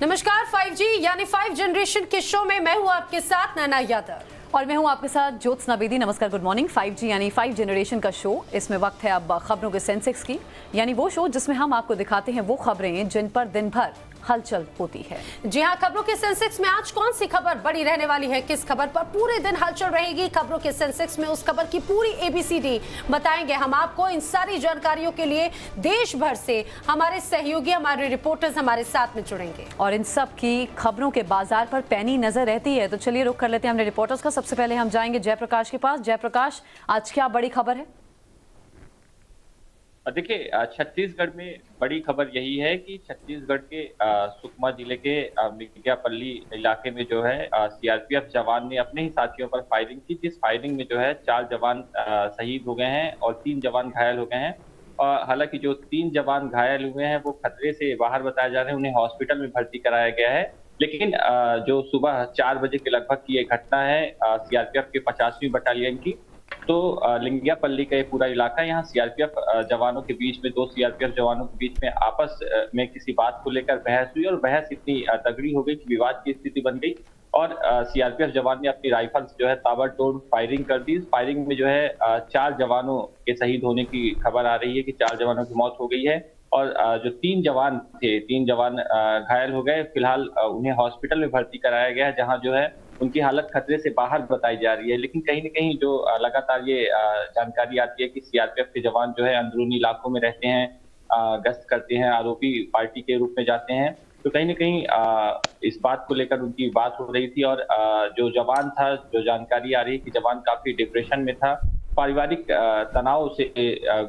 नमस्कार 5G यानी 5 generation के शो में मैं हूं आपके साथ नैना यादव और मैं हूं आपके साथ ज्योत्सना बेदी। नमस्कार, गुड मॉर्निंग। 5G यानी 5 जनरेशन का शो। इसमें वक्त है अब खबरों के सेंसेक्स की, यानी वो शो जिसमें हम आपको दिखाते हैं वो खबरें जिन पर दिन भर हलचल होती है। जी हां, खबरों के सेंसेक्स में आज कौन सी खबर बड़ी रहने वाली है, किस खबर पर पूरे दिन हलचल रहेगी, खबरों के सेंसेक्स में उस खबर की पूरी ABCD बताएंगे हम आपको। इन सारी जानकारियों के लिए देश भर से हमारे सहयोगी, हमारे रिपोर्टर्स हमारे साथ में जुड़ेंगे और इन सब की खबरों के बाजार पर पैनी नजर रहती है। तो चलिए रुक कर लेते हैं हमने रिपोर्टर्स का। सबसे पहले हम जाएंगे जयप्रकाश के पास। जयप्रकाश, आज क्या बड़ी खबर है? देखिए, छत्तीसगढ़ में बड़ी खबर यही है कि छत्तीसगढ़ के सुकमा जिले के मिर्जापल्ली इलाके में जो है CRPF जवान ने अपने ही साथियों पर फायरिंग की, जिस फायरिंग में जो है 4 जवान शहीद हो गए हैं और 3 जवान घायल हो गए हैं। हालांकि जो 3 जवान घायल हुए हैं वो खतरे से बाहर बताए जा रहे हैं, उन्हें हॉस्पिटल में भर्ती कराया गया है। लेकिन जो सुबह 4 बजे के लगभग की ये घटना है CRPF के 50वीं बटालियन की। तो लिंगियापल्ली का ये पूरा इलाका, यहाँ CRPF जवानों के बीच में, 2 CRPF जवानों के बीच में आपस में किसी बात को लेकर बहस हुई और बहस इतनी तगड़ी हो गई कि विवाद की स्थिति बन गई और CRPF जवान ने अपनी राइफल से जो है ताबड़तोड़ फायरिंग कर दी। इस फायरिंग में जो है 4 जवानों के शहीद होने की खबर आ रही है कि 4 जवानों की मौत हो गई है और जो 3 जवान थे, 3 जवान घायल हो गए। फिलहाल उन्हें हॉस्पिटल में भर्ती कराया गया है, जहाँ जो है उनकी हालत खतरे से बाहर बताई जा रही है। लेकिन कहीं न कहीं जो लगातार ये जानकारी आती है कि CRPF के जवान जो है अंदरूनी इलाकों में रहते हैं, गश्त करते हैं, आरोपी पार्टी के रूप में जाते हैं। तो कहीं न कहीं इस बात को लेकर उनकी बात हो रही थी और जो जवान था, जो जानकारी आ रही है कि जवान काफी डिप्रेशन में था, पारिवारिक तनाव से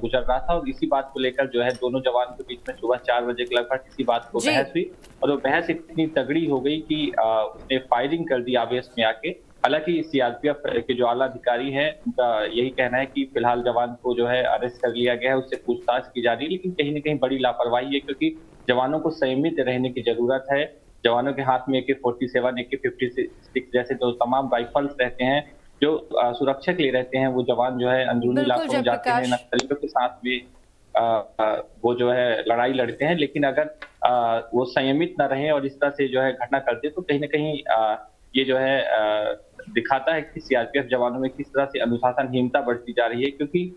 गुजर रहा था और इसी बात को लेकर जो है दोनों जवान के बीच में सुबह 4 बजे के लगभग किसी बात को बहस हुई और वो बहस इतनी तगड़ी हो गई कि उसने फायरिंग कर दी आवेश में आके। हालांकि CRPF के जो आला अधिकारी हैं, उनका यही कहना है कि फिलहाल जवान को जो है अरेस्ट कर लिया गया है, उससे पूछताछ की जा रही है। लेकिन कहीं न कहीं बड़ी लापरवाही है, क्योंकि जवानों को संयमित रहने की जरूरत है। जवानों के हाथ में AK-47, AK-56 जैसे जो तमाम राइफल्स रहते हैं, जो सुरक्षा के लिए रहते हैं, वो जवान जो है अंदरूनी इलाकों में जाते हैं, नक्सलियों के साथ भी वो जो है लड़ाई लड़ते हैं। लेकिन अगर वो संयमित न रहे और इस तरह से जो है घटना करते, तो कहीं न कहीं ये जो है दिखाता है कि CRPF जवानों में किस तरह से अनुशासनहीनता बढ़ती जा रही है, क्योंकि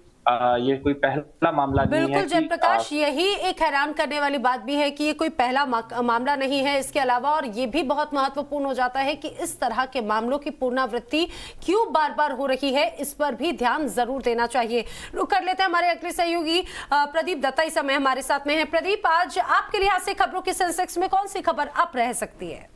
ये कोई पहला मामला नहीं है। बिल्कुल जयप्रकाश, यही एक हैरान करने वाली बात भी है कि ये कोई पहला मामला नहीं है। इसके अलावा और ये भी बहुत महत्वपूर्ण हो जाता है कि इस तरह के मामलों की पुनरावृत्ति क्यों बार बार हो रही है, इस पर भी ध्यान जरूर देना चाहिए। रुक कर लेते हैं हमारे अगले सहयोगी प्रदीप दत्ता इस समय हमारे साथ में है। प्रदीप, आज आपके लिहाज से खबरों के सेंसेक्स में कौन सी खबर अप रह सकती है?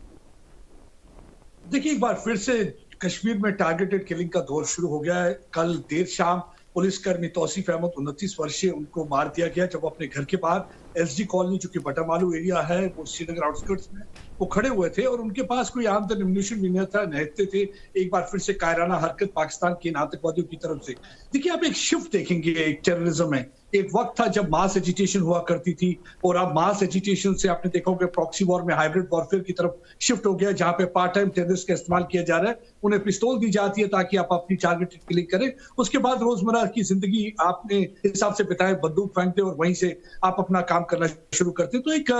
देखिए, एक बार फिर से कश्मीर में टारगेटेड किलिंग का दौर शुरू हो गया है। कल देर शाम पुलिसकर्मी तौसीफ अहमद 29 वर्षीय, उनको मार दिया गया जब अपने घर के बाहर SG कॉलोनी, जो कि बटामालू एरिया है, वो श्रीनगर आउटस्कर्ट्स में, वो खड़े हुए थे और उनके पास कोई आमदन एम्यूनिशन भी नहीं था, निहत्थे थे। एक बार फिर से कायराना हरकत पाकिस्तान के इन आतंकवादियों की तरफ से। देखिए, आप एक शिफ्ट देखेंगे एक टेररिज्म में। एक वक्त था जब मास एजिटेशन हुआ करती थी और अब मास एजिटेशन से आपने देखा होगा प्रॉक्सी वॉर में हाइब्रिड वॉरफेयर की तरफ शिफ्ट हो गया, जहां पे पार्ट टाइम टेररिस्ट का इस्तेमाल किया जा रहा है। उन्हें पिस्तौल दी जाती है ताकि आप अपनी टारगेटेड किलिंग करें। उसके बाद रोजमर्रा की जिंदगी आपने हिसाब से बिताए, बंदूक फेंकते और वहीं से आप अपना काम करना शुरू करते। तो एक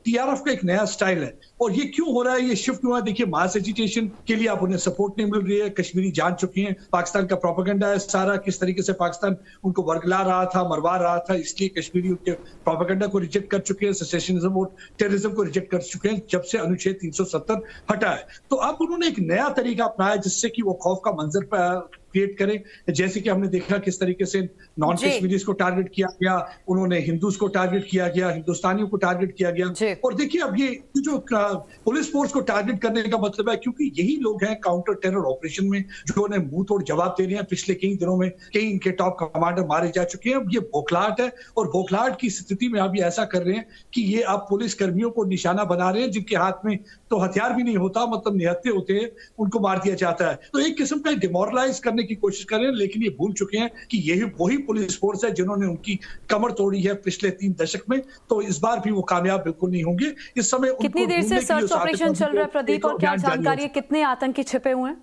TRF का एक नया स्टाइल है और ये क्यों हो रहा है, ये शिफ्ट हुआ। देखिए, मास एजिटेशन के लिए आप उन्हें सपोर्ट नहीं मिल रही है। कश्मीरी जान चुके हैं, पाकिस्तान का प्रोपेगेंडा है सारा, किस तरीके से पाकिस्तान उनको वर्गला रहा था, मरवा रहा था, इसलिए कश्मीरी उनके प्रोपेगेंडा को रिजेक्ट कर चुके हैं, सेसेशनिज्म और टेररिज्म को रिजेक्ट कर चुके हैं जब से अनुच्छेद 370 हटा है। तो अब उन्होंने एक नया तरीका अपनाया जिससे कि वो खौफ का मंजर क्रिएट करें। जैसे कि हमने देखा किस तरीके से नॉन कश्मीरीज को टारगेट किया गया, उन्होंने हिंदूज को टारगेट किया गया, हिंदुस्तानियों को टारगेट किया गया। और देखिए, अब ये जो पुलिस फोर्स को टारगेट करने का मतलब है, क्योंकि यही लोग हैं काउंटर टेरर ऑपरेशन में जो उन्हें मुंह तोड़ जवाब दे रहे हैं। पिछले कई दिनों में कई इनके टॉप कमांडर मारे जा चुके हैं। अब ये बौखलाहट है और बौखलाहट की स्थिति में अब ये ऐसा कर रहे हैं कि ये अब पुलिस कर्मियों को निशाना बना रहे हैं, जिनके हाथ में तो हथियार भी नहीं होता, मतलब निहत्थे होते हैं, उनको मार दिया जाता है। तो एक किस्म का डिमोरलाइज करने की कोशिश कर रहे हैं, लेकिन ये भूल चुके हैं कि यही वही पुलिस फोर्स है जिन्होंने उनकी कमर तोड़ी है पिछले 3 दशक में। तो इस बार भी वो कामयाब बिल्कुल नहीं होंगे। इस समय कितनी देर से सर्च ऑपरेशन चल रहा है प्रदीप, और क्या जानकारी है, कितने आतंकी छिपे हुए हैं?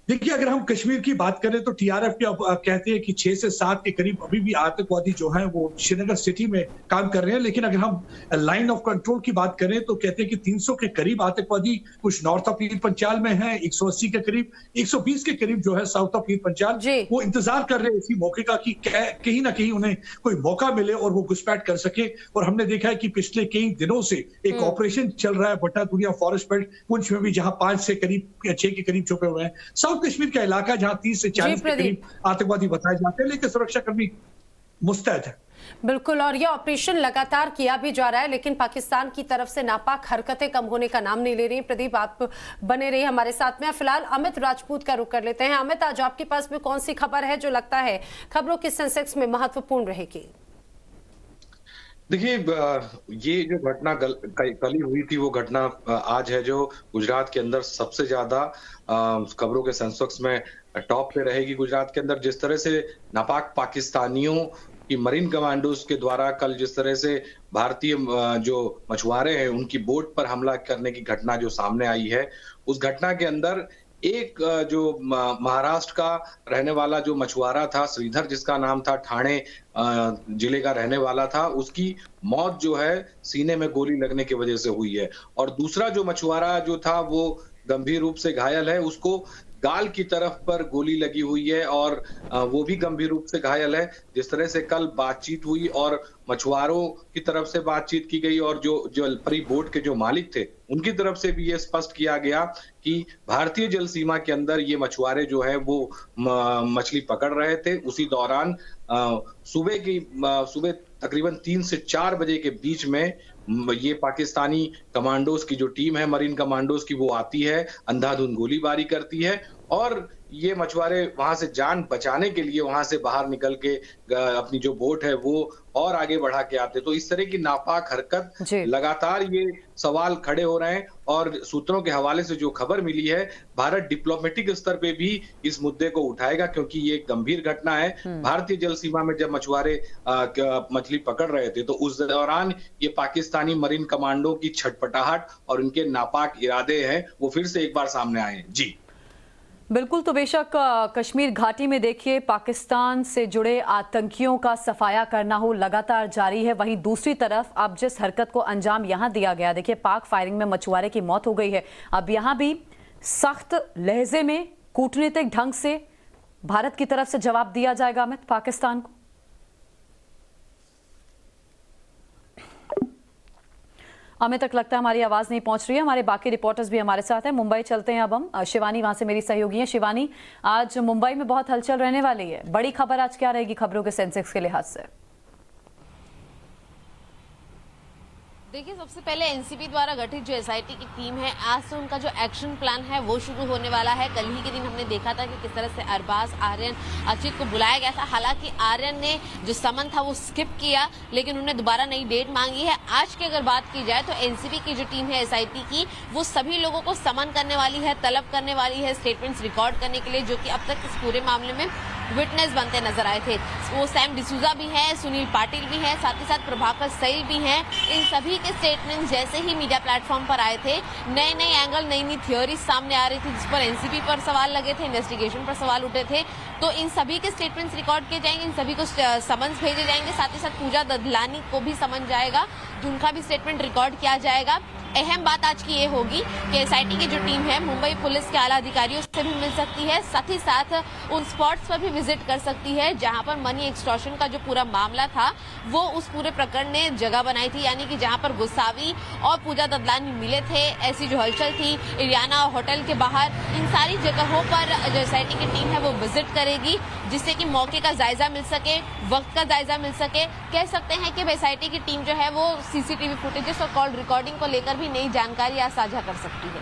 देखिए, अगर हम कश्मीर की बात करें तो टीआरएफ के कहते हैं कि 6 से 7 के करीब अभी भी आतंकवादी जो हैं वो श्रीनगर सिटी में काम कर रहे हैं। लेकिन अगर हम लाइन ऑफ कंट्रोल की बात करें तो कहते हैं कि 300 के करीब आतंकवादी कुछ नॉर्थ ऑफ पीर पंचाल में हैं, 180 के करीब, 120 के करीब जो है साउथ ऑफ पीर पंचाल, वो इंतजार कर रहे हैं इसी मौके का कि कहीं ना कहीं उन्हें कोई मौका मिले और वो घुसपैठ कर सके। और हमने देखा है कि पिछले कई दिनों से एक ऑपरेशन चल रहा है बट्टा दुनिया फॉरेस्ट बेल्ट पुंछ में भी, जहां 5 से करीब 6 के करीब छुपे हुए हैं। साउथ कश्मीर का इलाका जहां 30 से 40 के करीब आतंकवादी बताए जाते हैं, लेकिन सुरक्षाकर्मी मुस्तैद है। बिल्कुल, और यह ऑपरेशन लगातार किया भी जा रहा है, लेकिन पाकिस्तान की तरफ से नापाक हरकतें कम होने का नाम नहीं ले रही। प्रदीप, आप बने रहिए हमारे साथ में। फिलहाल अमित राजपूत का रुख कर लेते हैं। अमित, आज आपके पास में कौन सी खबर है जो लगता है खबरों की सेंसेक्स में महत्वपूर्ण रहेगी? देखिए, ये जो घटना कल ही हुई थी वो घटना आज है जो गुजरात के अंदर सबसे ज्यादा खबरों के सेंसेक्स में टॉप पे रहेगी। गुजरात के अंदर जिस तरह से नापाक पाकिस्तानियों की मरीन कमांडोज के द्वारा कल जिस तरह से भारतीय जो मछुआरे हैं उनकी बोट पर हमला करने की घटना जो सामने आई है, उस घटना के अंदर एक जो महाराष्ट्र का रहने वाला जो मछुआरा था श्रीधर, जिसका नाम था, ठाणे जिले का रहने वाला था, उसकी मौत जो है सीने में गोली लगने की वजह से हुई है। और दूसरा जो मछुआरा जो था वो गंभीर रूप से घायल है, उसको गाल की तरफ पर गोली लगी हुई है और वो भी गंभीर रूप से घायल है। जिस तरह से कल बातचीत हुई और मछुआरों की तरफ से बातचीत की गई और जो जलपरी बोट के जो मालिक थे उनकी तरफ से भी ये स्पष्ट किया गया कि भारतीय जल सीमा के अंदर ये मछुआरे जो है वो मछली पकड़ रहे थे। उसी दौरान सुबह तकरीबन 3 से 4 बजे के बीच में ये पाकिस्तानी कमांडोज की जो टीम है, मरीन कमांडोज की, वो आती है, अंधाधुंध गोलीबारी करती है और ये मछुआरे वहां से जान बचाने के लिए वहां से बाहर निकल के अपनी जो बोट है वो और आगे बढ़ा के आते। तो इस तरह की नापाक हरकत लगातार ये सवाल खड़े हो रहे हैं और सूत्रों के हवाले से जो खबर मिली है, भारत डिप्लोमेटिक स्तर पे भी इस मुद्दे को उठाएगा क्योंकि ये एक गंभीर घटना है। भारतीय जल सीमा में जब मछुआरे मछली पकड़ रहे थे तो उस दौरान ये पाकिस्तानी मरीन कमांडो की छटपटाहट और उनके नापाक इरादे हैं वो फिर से एक बार सामने आए हैं। जी बिल्कुल, तो बेशक कश्मीर घाटी में देखिए पाकिस्तान से जुड़े आतंकियों का सफाया करना हो लगातार जारी है। वहीं दूसरी तरफ अब जिस हरकत को अंजाम यहां दिया गया, देखिए पाक फायरिंग में मछुआरे की मौत हो गई है। अब यहां भी सख्त लहजे में कूटनीतिक ढंग से भारत की तरफ से जवाब दिया जाएगा अमित पाकिस्तान को। हमें तक लगता है हमारी आवाज नहीं पहुंच रही है। हमारे बाकी रिपोर्टर्स भी हमारे साथ हैं। मुंबई चलते हैं अब हम। शिवानी वहां से मेरी सहयोगी है। शिवानी, आज मुंबई में बहुत हलचल रहने वाली है, बड़ी खबर आज क्या रहेगी खबरों के सेंसेक्स के लिहाज से? देखिए, सबसे पहले एनसीबी द्वारा गठित जो एसआईटी की टीम है, आज से उनका जो एक्शन प्लान है वो शुरू होने वाला है। कल ही के दिन हमने देखा था कि किस तरह से अरबाज, आर्यन, अचित को बुलाया गया था। हालांकि आर्यन ने जो समन था वो स्किप किया, लेकिन उन्होंने दोबारा नई डेट मांगी है। आज की अगर बात की जाए तो एनसीबी की जो टीम है एसआईटी की, वो सभी लोगों को समन करने वाली है, तलब करने वाली है स्टेटमेंट्स रिकॉर्ड करने के लिए, जो कि अब तक इस पूरे मामले में विटनेस बनते नजर आए थे। वो सैम डिसूजा भी हैं, सुनील पाटिल भी हैं, साथ ही साथ प्रभाकर सैल भी हैं। इन सभी के स्टेटमेंट जैसे ही मीडिया प्लेटफॉर्म पर आए थे, नए नए एंगल, नई नई थ्योरीज सामने आ रही थी, जिस पर एनसीबी पर सवाल लगे थे, इन्वेस्टिगेशन पर सवाल उठे थे। तो इन सभी के स्टेटमेंट्स रिकॉर्ड किए जाएंगे, इन सभी को समन्स भेजे जाएंगे। साथ ही साथ पूजा ददलानी को भी समन जाएगा, जिनका भी स्टेटमेंट रिकॉर्ड किया जाएगा। अहम बात आज की ये होगी कि एसआईटी की जो टीम है मुंबई पुलिस के आला अधिकारियों से भी मिल सकती है, साथ ही साथ उन स्पॉट्स पर भी विजिट कर सकती है जहां पर मनी एक्सटॉर्शन का जो पूरा मामला था वो उस पूरे प्रकरण ने जगह बनाई थी, यानी कि जहां पर गोसावी और पूजा ददलानी मिले थे, ऐसी जो हलचल थी इरियाना होटल के बाहर, इन सारी जगहों पर जो एसआईटी की टीम है वो विजिट करेगी, जिससे कि मौके का जायजा मिल सके, वक्त का जायजा मिल सके। कह सकते हैं कि एसआईटी की टीम जो है वो सीसीटीवी फुटेजेस और कॉल रिकॉर्डिंग को लेकर भी नई जानकारी आज साझा कर सकती है।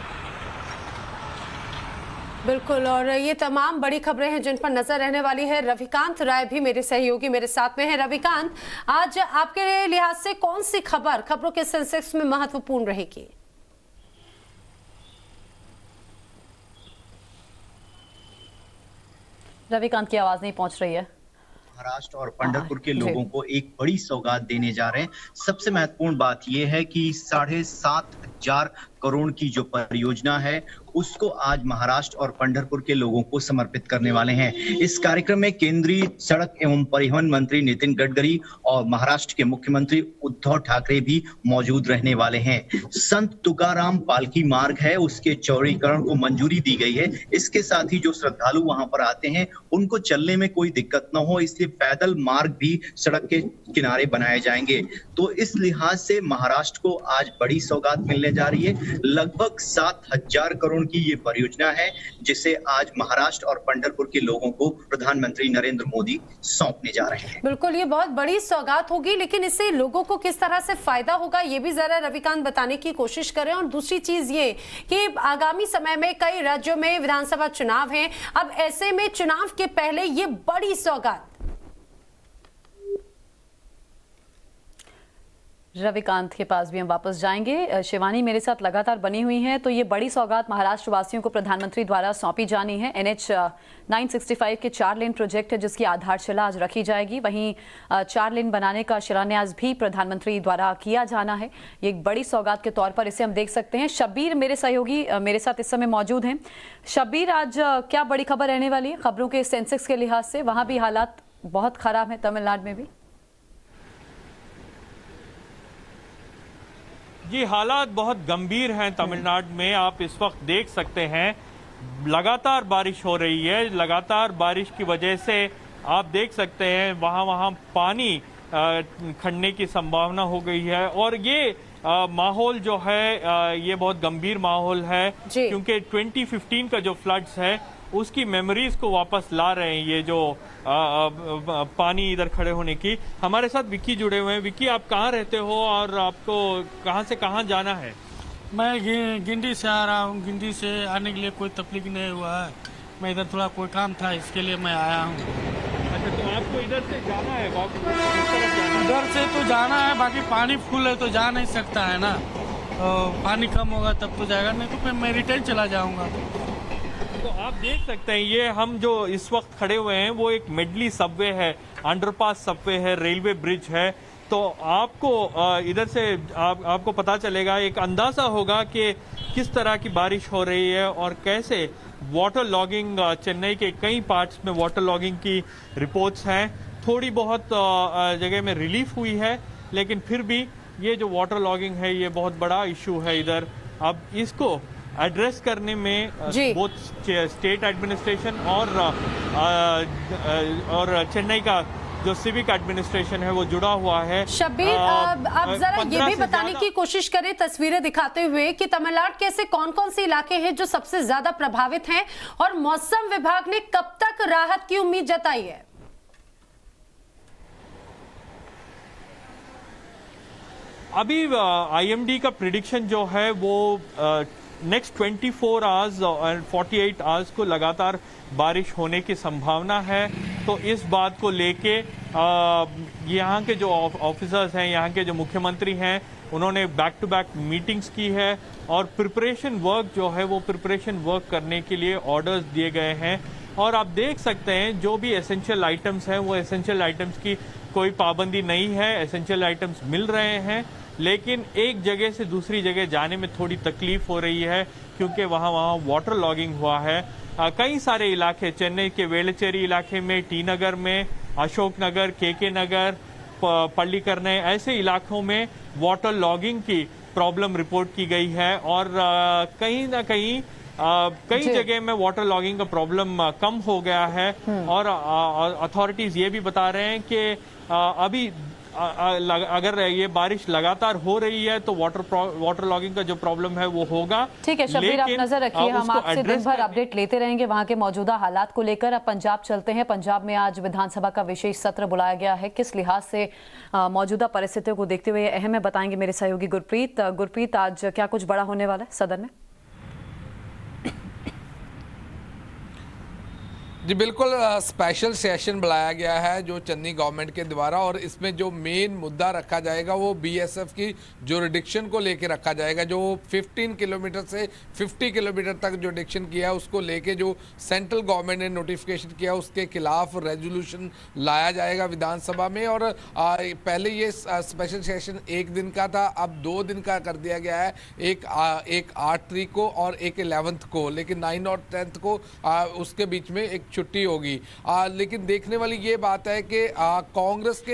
बिल्कुल, और ये तमाम बड़ी खबरें हैं जिन पर नजर रहने वाली है। रविकांत राय भी मेरे सहयोगी मेरे साथ में है। रविकांत, आज आपके लिहाज से कौन सी खबरों के सेंसेक्स में महत्वपूर्ण रहेगी? रविकांत की आवाज नहीं पहुंच रही है। महाराष्ट्र और पंढरपुर के लोगों को एक बड़ी सौगात देने जा रहे हैं। सबसे महत्वपूर्ण बात यह है कि 7,500 करोड़ की जो परियोजना है उसको आज महाराष्ट्र और पंढरपुर के लोगों को समर्पित करने वाले हैं। इस कार्यक्रम में केंद्रीय सड़क एवं परिवहन मंत्री नितिन गडकरी और महाराष्ट्र के मुख्यमंत्री उद्धव ठाकरे भी मौजूद रहने वाले हैं। संत तुकाराम पालकी मार्ग है उसके चौड़ीकरण को मंजूरी दी गई है। इसके साथ ही जो श्रद्धालु वहां पर आते हैं उनको चलने में कोई दिक्कत न हो इसलिए पैदल मार्ग भी सड़क के किनारे बनाए जाएंगे। तो इस लिहाज से महाराष्ट्र को आज बड़ी सौगात मिलने जा रही है। लगभग 7,000 करोड़ की ये परियोजना है जिसे आज महाराष्ट्र और पंढरपुर के लोगों को प्रधानमंत्री नरेंद्र मोदी सौंपने जा रहे हैं। बिल्कुल, ये बहुत बड़ी सौगात होगी, लेकिन इससे लोगों को किस तरह से फायदा होगा ये भी जरा रविकांत बताने की कोशिश करें। और दूसरी चीज ये कि आगामी समय में कई राज्यों में विधानसभा चुनाव हैं, अब ऐसे में चुनाव के पहले ये बड़ी सौगात। रविकांत के पास भी हम वापस जाएंगे। शिवानी मेरे साथ लगातार बनी हुई हैं, तो ये बड़ी सौगात महाराष्ट्र वासियों को प्रधानमंत्री द्वारा सौंपी जानी है। NH 965 के 4 लेन प्रोजेक्ट है जिसकी आधारशिला आज रखी जाएगी। वहीं 4 लेन बनाने का शिलान्यास भी प्रधानमंत्री द्वारा किया जाना है। ये एक बड़ी सौगात के तौर पर इसे हम देख सकते हैं। शब्बीर मेरे सहयोगी मेरे साथ इस समय मौजूद हैं। शब्बीर, आज क्या बड़ी खबर रहने वाली है? खबरों के सेंसेक्स के लिहाज से वहां भी हालात बहुत खराब है, तमिलनाडु में भी। जी, हालात बहुत गंभीर हैं तमिलनाडु में। आप इस वक्त देख सकते हैं लगातार बारिश हो रही है। लगातार बारिश की वजह से आप देख सकते हैं वहाँ पानी खड़ने की संभावना हो गई है। और ये माहौल जो है ये बहुत गंभीर माहौल है क्योंकि 2015 का जो फ्लड्स है उसकी मेमोरीज को वापस ला रहे हैं ये जो पानी इधर खड़े होने की। हमारे साथ विक्की जुड़े हुए हैं। विक्की, आप कहाँ रहते हो और आपको कहाँ से कहाँ जाना है? मैं गिंडी से आ रहा हूँ। गिंडी से आने के लिए कोई तकलीफ नहीं हुआ है। मैं इधर थोड़ा कोई काम था इसके लिए मैं आया हूँ। अच्छा, तो आपको इधर से जाना है? इधर से तो जाना है, बाकी पानी फुल है तो जा नहीं सकता है ना। तो पानी कम होगा तब तो जाएगा, नहीं तो फिर मैं रिटर्न चला जाऊँगा। तो आप देख सकते हैं ये हम जो इस वक्त खड़े हुए हैं वो एक मेडली सबवे है, अंडरपास सबवे है, रेलवे ब्रिज है। तो आपको इधर से आपको पता चलेगा, एक अंदाज़ा होगा कि किस तरह की बारिश हो रही है और कैसे वाटर लॉगिंग चेन्नई के कई पार्ट्स में वाटर लॉगिंग की रिपोर्ट्स हैं। थोड़ी बहुत जगह में रिलीफ हुई है, लेकिन फिर भी ये जो वाटर लॉगिंग है ये बहुत बड़ा इशू है इधर। अब इसको एड्रेस करने में बोथ स्टेट एडमिनिस्ट्रेशन और चेन्नई का जो सिविक एडमिनिस्ट्रेशन है वो जुड़ा हुआ है। शब्बीर, अब जरा ये भी बताने की कोशिश करें तस्वीरें दिखाते हुए कि तमिलनाडु के ऐसे कौन कौन से इलाके हैं जो सबसे ज्यादा प्रभावित हैं और मौसम विभाग ने कब तक राहत की उम्मीद जताई है? अभी IMD का प्रिडिक्शन जो है वो नेक्स्ट 24 आवर्स और 48 आवर्स को लगातार बारिश होने की संभावना है। तो इस बात को लेके यहाँ के जो ऑफिसर्स हैं, यहाँ के जो मुख्यमंत्री हैं, उन्होंने बैक टू बैक मीटिंग्स की है और प्रिपरेशन वर्क जो है वो प्रिपरेशन वर्क करने के लिए ऑर्डर्स दिए गए हैं। और आप देख सकते हैं जो भी एसेंशियल आइटम्स हैं वो एसेंशियल आइटम्स की कोई पाबंदी नहीं है, एसेंशियल आइटम्स मिल रहे हैं। लेकिन एक जगह से दूसरी जगह जाने में थोड़ी तकलीफ हो रही है क्योंकि वहाँ वाटर लॉगिंग हुआ है। कई सारे इलाके, चेन्नई के वेलचेरी इलाके में, टी नगर में, अशोक नगर, के नगर, पल्लीकरनई, ऐसे इलाकों में वाटर लॉगिंग की प्रॉब्लम रिपोर्ट की गई है। और कहीं ना कहीं कई जगह में वाटर लॉगिंग का प्रॉब्लम कम हो गया है। और अथॉरिटीज ये भी बता रहे हैं कि अभी अगर ये बारिश लगातार हो रही है तो वाटर लॉगिंग का जो प्रॉब्लम है वो होगा। ठीक है शब्बीर, आप नजर रखिए, हम आपसे दिन भर अपडेट लेते रहेंगे वहां के मौजूदा हालात को लेकर। अब पंजाब चलते हैं। पंजाब में आज विधानसभा का विशेष सत्र बुलाया गया है। किस लिहाज से मौजूदा परिस्थितियों को देखते हुए अहम है, बताएंगे मेरे सहयोगी गुरप्रीत। गुरप्रीत, आज क्या कुछ बड़ा होने वाला है सदन में? जी बिल्कुल, स्पेशल सेशन बुलाया गया है जो चन्नी गवर्नमेंट के द्वारा, और इसमें जो मेन मुद्दा रखा जाएगा वो बीएसएफ की जुरिडिक्शन को लेके रखा जाएगा। जो 15 किलोमीटर से 50 किलोमीटर तक जुरिडिक्शन किया है उसको लेके जो सेंट्रल गवर्नमेंट ने नोटिफिकेशन किया उसके खिलाफ रेजोल्यूशन लाया जाएगा विधानसभा में। और पहले ये स्पेशल सेशन 1 दिन का था, अब 2 दिन का कर दिया गया है, एक 8 तारीख को और एक 11 को, लेकिन 9 और 10 को उसके बीच में एक छुट्टी होगी। लेकिन देखने वाली ये बात है कि कांग्रेस के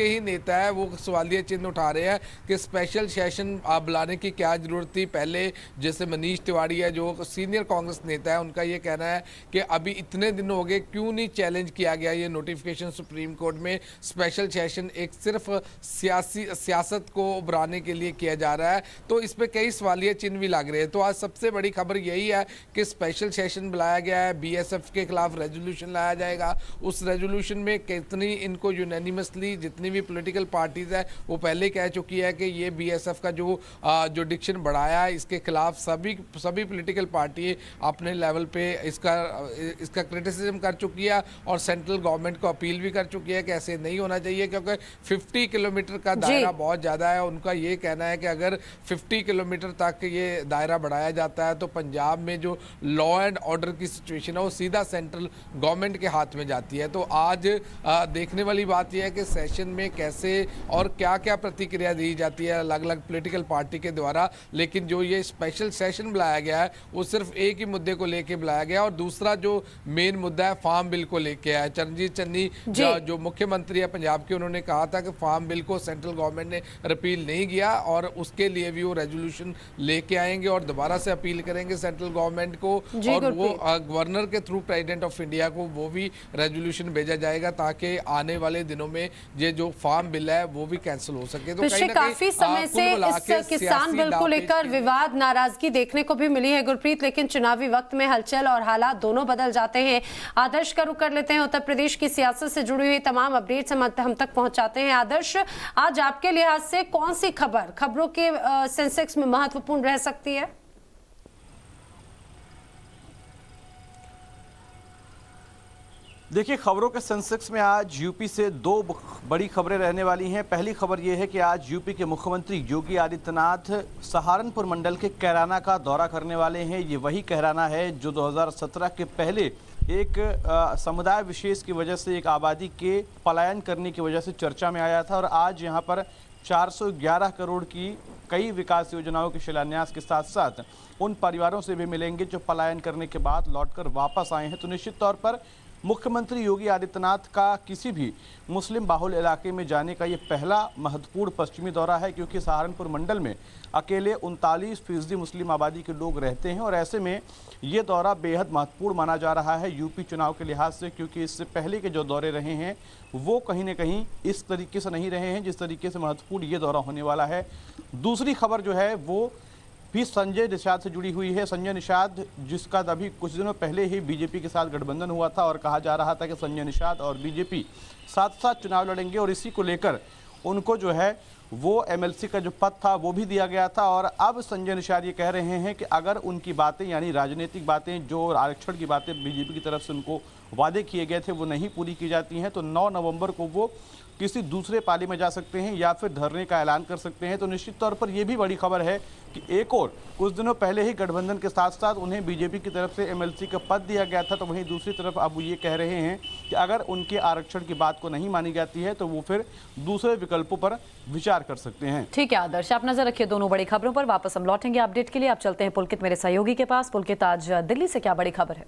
ही नेता है वो सवालिया चिन्ह उठा रहे हैं कि स्पेशल सेशन बुलाने की क्या जरूरत थी। पहले जैसे मनीष तिवारी है जो सीनियर कांग्रेस नेता है, उनका ये कहना है कि अभी इतने दिन हो गए क्यों नहीं चैलेंज किया गया ये नोटिफिकेशन सुप्रीम कोर्ट में। स्पेशल सेशन एक सिर्फ सियासत को उभराने के लिए किया जा रहा है, तो इस पे कई सवालिया चिन्ह भी लग रहे हैं। तो आज सबसे बड़ी खबर यही है कि स्पेशल सेशन बुलाया गया है, बीएसएफ के खिलाफ रेजोल्यूशन लाया जाएगा। उस रेजोल्यूशन में कितनी इनको यूनानिमसली जितनी भी पॉलिटिकल पार्टीज है वो पहले कह चुकी है कि ये बीएसएफ का जो जुरिडिक्शन बढ़ाया है इसके खिलाफ सभी पॉलिटिकल पार्टी अपने लेवल पे इसका क्रिटिसिज्म कर चुकी है और सेंट्रल गवर्नमेंट को अपील भी कर चुकी है कि ऐसे नहीं होना चाहिए, क्योंकि 50 किलोमीटर का दायरा बहुत ज़्यादा है। उनका ये कहना है कि अगर 50 किलोमीटर तक ये दायरा बढ़ाया जाता है तो पंजाब में जो लॉ एंड ऑर्डर की सिचुएशन है वो सीधा सेंट्रल गवर्नमेंट के हाथ में जाती है। तो आज देखने वाली बात यह है कि सेशन में कैसे और क्या क्या प्रतिक्रिया दी जाती है अलग अलग पॉलिटिकल पार्टी के द्वारा। लेकिन जो ये स्पेशल सेशन बुलाया गया है वो सिर्फ एक ही मुद्दे को लेके बुलाया गया, और दूसरा जो मेन मुद्दा है फार्म बिल को लेके है। चरणजीत चन्नी जो मुख्यमंत्री है पंजाब के, उन्होंने कहा था कि फार्म बिल को सेंट्रल गवर्नमेंट ने रिपील नहीं किया और उसके लिए भी वो रेजोल्यूशन लेके आएंगे और दोबारा से अपील करेंगे सेंट्रल गवर्नमेंट को, और वो गवर्नर के थ्रू प्रेसिडेंट ऑफ इंडिया को वो भी रेजोल्यूशन भेजा जाएगा ताकि आने वाले दिनों में ये जो फार्म बिल है वो भी कैंसिल हो सके। तो पिछले काफी समय से इस किसान बिल को लेकर विवाद, नाराजगी देखने को भी मिली है गुरप्रीत, लेकिन चुनावी वक्त में हलचल और हालात दोनों बदल जाते हैं। आदर्श का रुख कर लेते हैं, उत्तर प्रदेश की सियासत से जुड़ी हुई तमाम अपडेट्स हम तक पहुंचाते हैं। आदर्श, आज आपके लिहाज से कौन सी खबरों के सेंसेक्स में महत्वपूर्ण रह सकती है? देखिए, खबरों के सेंसेक्स में आज यूपी से 2 बड़ी खबरें रहने वाली हैं। पहली खबर यह है कि आज यूपी के मुख्यमंत्री योगी आदित्यनाथ सहारनपुर मंडल के कैराना का दौरा करने वाले हैं। ये वही कैराना है जो 2017 के पहले एक समुदाय विशेष की वजह से, एक आबादी के पलायन करने की वजह से चर्चा में आया था, और आज यहाँ पर 411 करोड़ की कई विकास योजनाओं के शिलान्यास के साथ साथ उन परिवारों से भी मिलेंगे जो पलायन करने के बाद लौटकर वापस आए हैं। तो निश्चित तौर पर मुख्यमंत्री योगी आदित्यनाथ का किसी भी मुस्लिम बाहुल इलाके में जाने का ये पहला महत्वपूर्ण पश्चिमी दौरा है, क्योंकि सहारनपुर मंडल में अकेले 39% मुस्लिम आबादी के लोग रहते हैं, और ऐसे में ये दौरा बेहद महत्वपूर्ण माना जा रहा है यूपी चुनाव के लिहाज से, क्योंकि इससे पहले के जो दौरे रहे हैं वो कहीं न कहीं इस तरीके से नहीं रहे हैं जिस तरीके से महत्वपूर्ण ये दौरा होने वाला है। दूसरी खबर जो है वो भी संजय निषाद से जुड़ी हुई है। संजय निषाद, जिसका अभी कुछ दिनों पहले ही बीजेपी के साथ गठबंधन हुआ था और कहा जा रहा था कि संजय निषाद और बीजेपी साथ साथ चुनाव लड़ेंगे, और इसी को लेकर उनको जो है वो एमएलसी का जो पद था वो भी दिया गया था। और अब संजय निषाद ये कह रहे हैं कि अगर उनकी बातें, यानी राजनीतिक बातें, जो आरक्षण की बातें बीजेपी की तरफ से उनको वादे किए गए थे वो नहीं पूरी की जाती हैं तो 9 नवंबर को वो किसी दूसरे पाली में जा सकते हैं या फिर धरने का ऐलान कर सकते हैं। तो निश्चित तौर पर यह भी बड़ी खबर है कि एक और कुछ दिनों पहले ही गठबंधन के साथ साथ उन्हें बीजेपी की तरफ से एमएलसी का पद दिया गया था, तो वहीं दूसरी तरफ अब वो ये कह रहे हैं कि अगर उनके आरक्षण की बात को नहीं मानी जाती है तो वो फिर दूसरे विकल्पों पर विचार कर सकते हैं। ठीक है आदर्श, आप नजर रखिए दोनों बड़ी खबरों पर। वापस हम लौटेंगे अपडेट के लिए। आप चलते हैं पुलकित मेरे सहयोगी के पास। पुलकित, आज दिल्ली से क्या बड़ी खबर है?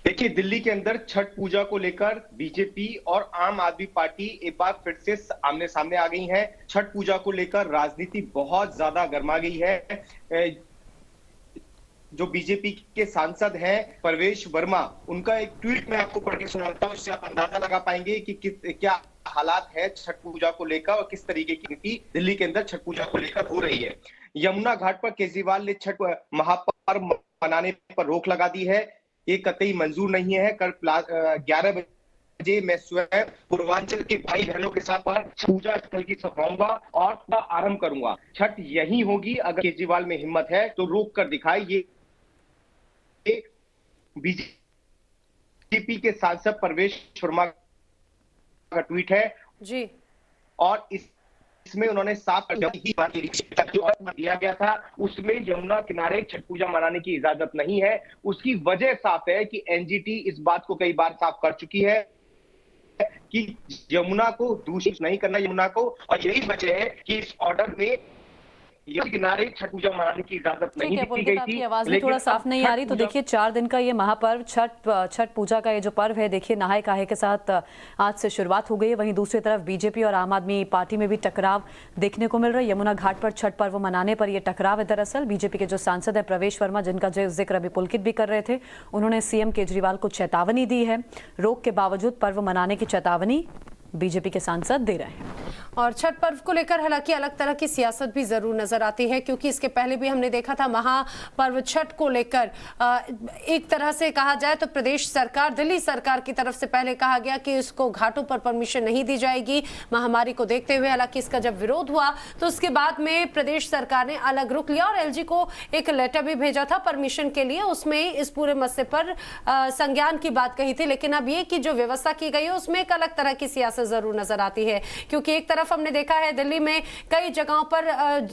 देखिए, दिल्ली के अंदर छठ पूजा को लेकर बीजेपी और आम आदमी पार्टी एक बार फिर से आमने सामने आ गई हैं। छठ पूजा को लेकर राजनीति बहुत ज्यादा गर्मा गई है। जो बीजेपी के सांसद हैं परवेश वर्मा, उनका एक ट्वीट मैं आपको पढ़ के सुनाता हूं, उससे आप अंदाजा लगा पाएंगे कि क्या हालात है छठ पूजा को लेकर और किस तरीके की नीति दिल्ली के अंदर छठ पूजा को लेकर हो रही है। यमुना घाट पर केजरीवाल ने छठ महापर्व मनाने पर रोक लगा दी है। ये कतई मंजूर नहीं है। कल 11 बजे मैं स्वयं पूर्वांचल के भाई बहनों के साथ पूजा स्थल की सफाऊंगा और आरंभ करूंगा। छठ यही होगी। अगर केजरीवाल में हिम्मत है तो रोक कर दिखाए। ये बीजेपी के सांसद परवेश वर्मा का ट्वीट है जी, और इसमें उन्होंने साफ जो दिया गया था उसमें यमुना किनारे छठ पूजा मनाने की इजाजत नहीं है। उसकी वजह साफ है कि एनजीटी इस बात को कई बार साफ कर चुकी है कि यमुना को दूषित नहीं करना, यमुना को, और यही वजह है कि इस ऑर्डर में यमुना किनारे छठ पूजा मनाने की इजाजत नहीं दी गई थी। आवाज भी थोड़ा साफ नहीं आ रही। तो देखिए 4 दिन का ये महापर्व छठ पूजा का ये जो पर्व है, देखिए नहाय काहे के साथ आज से शुरुआत हो गई है। वहीं दूसरी तरफ बीजेपी और आम आदमी पार्टी में भी टकराव देखने को मिल रहा है। यमुना घाट पर छठ पर्व मनाने पर यह टकराव है। दरअसल बीजेपी के जो सांसद है प्रवेश वर्मा, जिनका जिक्र अभी पुलकित भी कर रहे थे, उन्होंने सीएम केजरीवाल को चेतावनी दी है। रोक के बावजूद पर्व मनाने की चेतावनी बीजेपी के सांसद दे रहे हैं। और छठ पर्व को लेकर हालांकि अलग तरह की सियासत भी जरूर नजर आती है, क्योंकि इसके पहले भी हमने देखा था महापर्व छठ को लेकर एक तरह से कहा जाए तो प्रदेश सरकार, दिल्ली सरकार की तरफ से पहले कहा गया कि इसको घाटों पर परमिशन नहीं दी जाएगी महामारी को देखते हुए। हालांकि इसका जब विरोध हुआ तो उसके बाद में प्रदेश सरकार ने अलग रुख लिया और एलजी को एक लेटर भी भेजा था परमिशन के लिए। उसमें इस पूरे मसले पर संज्ञान की बात कही थी। लेकिन अब ये कि जो व्यवस्था की गई है उसमें एक अलग तरह की सियासत जरूर नजर आती है, क्योंकि एक तरफ हमने देखा है दिल्ली में कई जगहों पर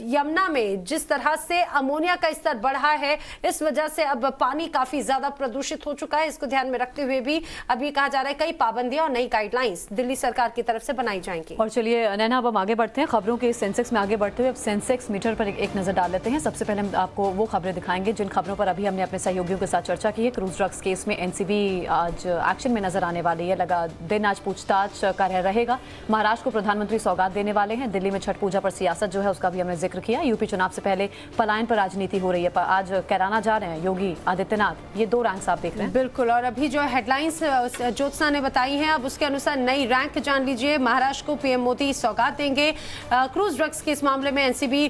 यमुना में जिस तरह से अमोनिया का स्तर बढ़ा है, इस वजह से अब पानी काफी ज्यादा प्रदूषित हो चुका है। इसको ध्यान में रखते हुए भी अब ये कहा जा रहा है कई पाबंदियां और नई गाइडलाइंस दिल्ली सरकार की तरफ से बनाई जाएंगी। और चलिए नैना, अब हम आगे बढ़ते हैं खबरों के सेंसेक्स में आगे बढ़ते हुए। अब सेंसेक्स मीटर पर एक नजर डाल लेते हैं। सबसे पहले हम आपको वो खबरें दिखाएंगे जिन खबरों पर अभी हमने अपने सहयोगियों के साथ चर्चा की है। क्रूज ड्रग्स केस में एनसीबी आज एक्शन में नजर आने वाली है। लगा दिन आज पूछताछ का रहेगा। महाराष्ट्र को प्रधानमंत्री सौगात देने वाले हैं। दिल्ली में छठ पूजा पर सियासत जो है उसका भी हमने जिक्र किया। यूपी चुनाव से पहले पलायन पर राजनीति हो रही है। आज कैराना जा रहे हैं योगी आदित्यनाथ। ये 2 रैंक्स आप देख रहे हैं। बिल्कुल, और अभी जो हेडलाइंस ज्योत्सना ने बताई हैं, अब उसके अनुसार नई रैंक जान लीजिए। महाराष्ट्र को पीएम मोदी सौगात देंगे। क्रूज ड्रग्स के इस मामले में एनसीबी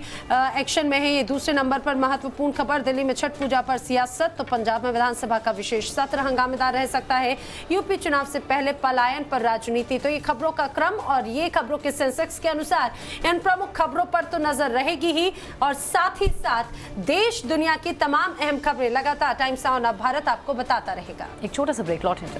एक्शन में है। ये दूसरे नंबर पर महत्वपूर्ण खबर। दिल्ली में छठ पूजा पर सियासत, तो पंजाब में विधानसभा का विशेष सत्र हंगामेदार रह सकता है। यूपी चुनाव से पहले पलायन पर राजनीति। तो ये खबरों का क्रम और ये खबरों के सेंसेक्स के अनुसार इन प्रमुख खबरों पर तो नजर रहेगी ही, और साथ ही साथ देश दुनिया की तमाम अहम खबरें लगातार टाइम्स ऑन भारत आपको बताता रहेगा। एक छोटा सा ब्रेक, लौटेंगे।